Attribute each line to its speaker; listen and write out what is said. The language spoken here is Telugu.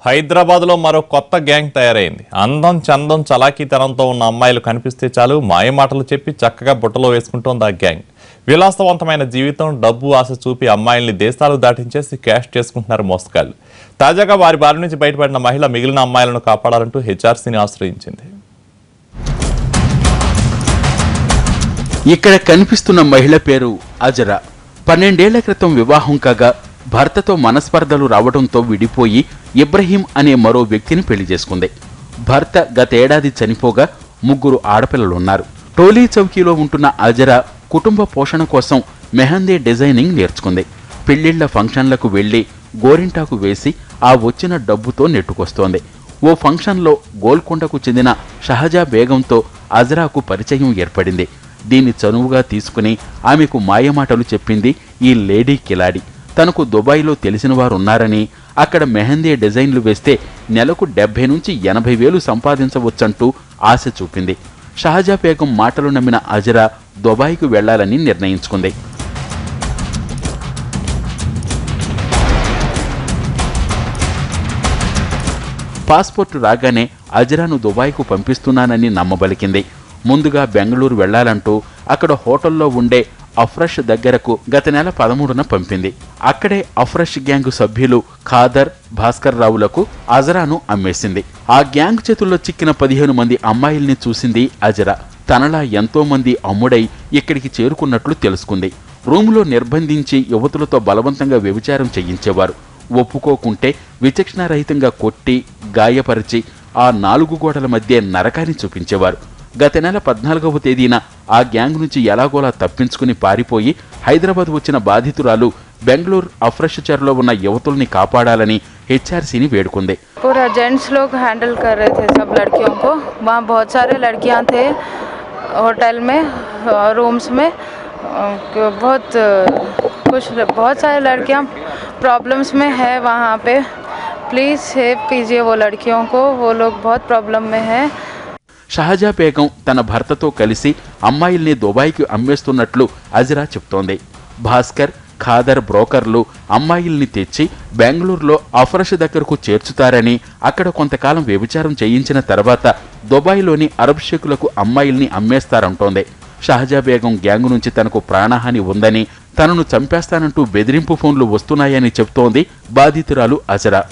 Speaker 1: హైదరాబాద్లో మరో కొత్త గ్యాంగ్ తయారైంది. అందం చందం చలాకీతనంతో ఉన్న అమ్మాయిలు కనిపిస్తే చాలు మాయమాటలు చెప్పి చక్కగా బుట్టలో వేసుకుంటోంది ఆ గ్యాంగ్. విలాసవంతమైన జీవితం, డబ్బు ఆశ చూపి అమ్మాయిల్ని దేశాలు దాటించేసి క్యాష్ చేసుకుంటున్నారు మోసగాళ్లు. తాజాగా వారి బారి నుంచి బయటపడిన మహిళ మిగిలిన అమ్మాయిలను కాపాడాలంటూ హెచ్ఆర్సీని ఆశ్రయించింది.
Speaker 2: ఇక్కడ కనిపిస్తున్న మహిళ పేరు అజరా. 12 ఏళ్ల క్రితం వివాహం కాగా భర్తతో మనస్పర్ధలు రావడంతో విడిపోయి ఇబ్రహీం అనే మరో వ్యక్తిని పెళ్లి చేసుకుంది. భర్త గతేడాది చనిపోగా 3 ఆడపిల్లలున్నారు. టోలీ చౌకీలో ఉంటున్న అజరా కుటుంబ పోషణ కోసం మెహందీ డిజైనింగ్ నేర్చుకుంది. పెళ్లిళ్ల ఫంక్షన్లకు వెళ్లి గోరింటాకు వేసి ఆ వచ్చిన డబ్బుతో నెట్టుకొస్తోంది. ఓ ఫంక్షన్లో గోల్కొండకు చెందిన షహజా బేగంతో అజరాకు పరిచయం ఏర్పడింది. దీన్ని చనువుగా తీసుకుని ఆమెకు మాయమాటలు చెప్పింది ఈ లేడీ కిలాడి. తనకు దుబాయ్లో తెలిసిన వారున్నారని, అక్కడ మెహందీ డిజైన్లు వేస్తే నెలకు 70 నుంచి 80 వేలు సంపాదించవచ్చంటూ ఆశ చూపింది. షహజా బేగం మాటలు నమ్మిన అజరా దుబాయ్కు వెళ్లాలని నిర్ణయించుకుంది. పాస్పోర్ట్ రాగానే అజరాను దుబాయ్కు పంపిస్తున్నానని నమ్మబలికింది. ముందుగా బెంగళూరు వెళ్లాలంటూ అక్కడ హోటల్లో ఉండే అఫ్రష్ దగ్గరకు గత నెల 13న పంపింది. అక్కడే అఫ్రష్ గ్యాంగ్ సభ్యులు ఖాదర్, భాస్కర్ రావులకు అజరాను అమ్మేసింది. ఆ గ్యాంగ్ చేతుల్లో చిక్కిన 15 మంది అమ్మాయిల్ని చూసింది అజరా. తనలా ఎంతో మంది అమ్ముడై ఇక్కడికి చేరుకున్నట్లు తెలుసుకుంది. రూములో నిర్బంధించి యువతులతో బలవంతంగా వ్యభిచారం చేయించేవారు. ఒప్పుకోకుంటే విచక్షణారహితంగా కొట్టి గాయపరిచి ఆ 4 గోడల మధ్య నరకాన్ని చూపించేవారు. గత నెల 14వ తేదీన ఆ గ్యాంగ్ నుంచి ఎలాగోలా తప్పించుకుని పారిపోయి హైదరాబాద్ వచ్చిన బాధితురాలు బెంగళూరు అఫ్రెష్ చెరలో ఉన్న యువతుల్ని కాపాడాలని హెచ్ఆర్సీని వేడుకుంది.
Speaker 3: पूरा जेंट्स लोग हैंडल कर रहे थे सब लड़कियों को. वहाँ बहुत सारे लड़कियाँ थे होटल में, रूम्स में. बहुत सारे लड़कियाँ प्रॉब्लम्स में है वहाँ पे. प्लीज़ सेव कीजिए वो लड़कियों को, वो लोग बहुत प्रॉब्लम में है.
Speaker 2: షహజా బేగం తన భర్తతో కలిసి అమ్మాయిల్ని దుబాయ్కి అమ్మేస్తున్నట్లు అజరా చెప్తోంది. భాస్కర్, ఖాదర్ బ్రోకర్లు అమ్మాయిల్ని తెచ్చి బెంగళూరులో అఫ్రష్ దగ్గరకు చేర్చుతారని, అక్కడ కొంతకాలం వ్యభిచారం చేయించిన తర్వాత దుబాయ్లోని అరబ్ షేకులకు అమ్మాయిల్ని అమ్మేస్తారంటోంది. షహజా బేగం గ్యాంగు నుంచి తనకు ప్రాణహాని ఉందని, తనను చంపేస్తానంటూ బెదిరింపు ఫోన్లు వస్తున్నాయని చెప్తోంది బాధితురాలు అజరా.